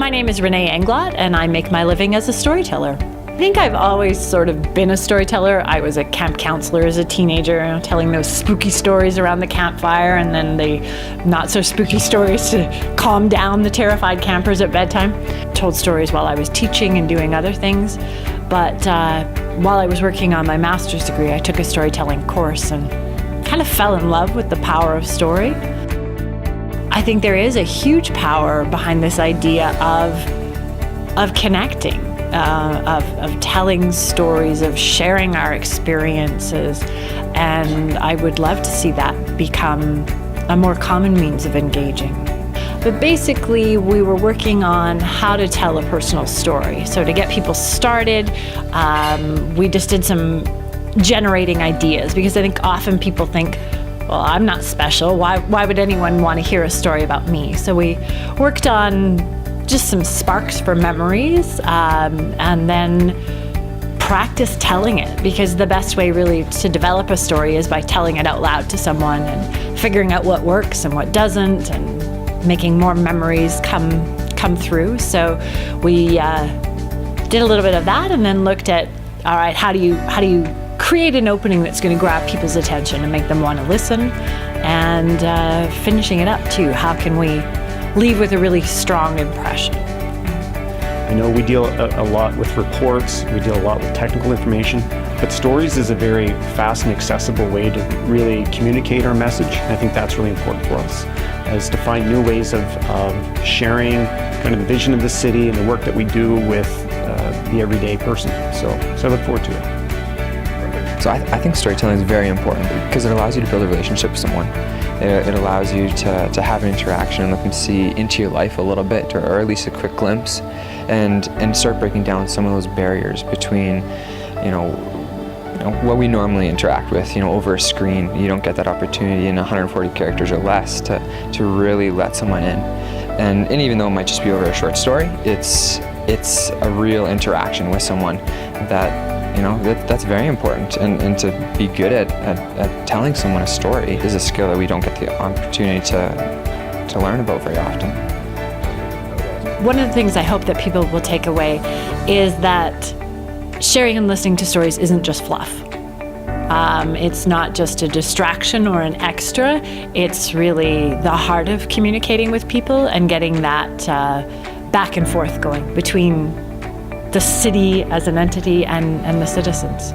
My name is Renee Englot, and I make my living as a storyteller. I think I've always sort of been a storyteller. I was a camp counselor as a teenager, telling those spooky stories around the campfire, and then the not so spooky stories to calm down the terrified campers at bedtime. Told stories while I was teaching and doing other things. But while I was working on my master's degree, I took a storytelling course and kind of fell in love with the power of story. I think there is a huge power behind this idea of connecting, of telling stories, of sharing our experiences, and I would love to see that become a more common means of engaging. But basically, we were working on how to tell a personal story. So to get people started, we just did some generating ideas, because I think often people think, well, I'm not special. Why would anyone want to hear a story about me? So we worked on just some sparks for memories, and then practice telling it, because the best way really to develop a story is by telling it out loud to someone and figuring out what works and what doesn't, and making more memories come through. So we did a little bit of that, and then looked at, all right, how do you create an opening that's going to grab people's attention and make them want to listen, and finishing it up too. How can we leave with a really strong impression? I know we deal a lot with reports, we deal a lot with technical information, but stories is a very fast and accessible way to really communicate our message. I think that's really important for us, is to find new ways of sharing kind of the vision of the city and the work that we do with the everyday person. So I look forward to it. So I think storytelling is very important, because it allows you to build a relationship with someone. It allows you to have an interaction and let them see into your life a little bit, or at least a quick glimpse, and start breaking down some of those barriers between, what we normally interact with, over a screen. You don't get that opportunity in 140 characters or less to really let someone in. And even though it might just be over a short story, it's a real interaction with someone that's very important, and to be good at telling someone a story is a skill that we don't get the opportunity to learn about very often. One of the things I hope that people will take away is that sharing and listening to stories isn't just fluff. It's not just a distraction or an extra. It's really the heart of communicating with people and getting that back and forth going between the city as an entity and the citizens.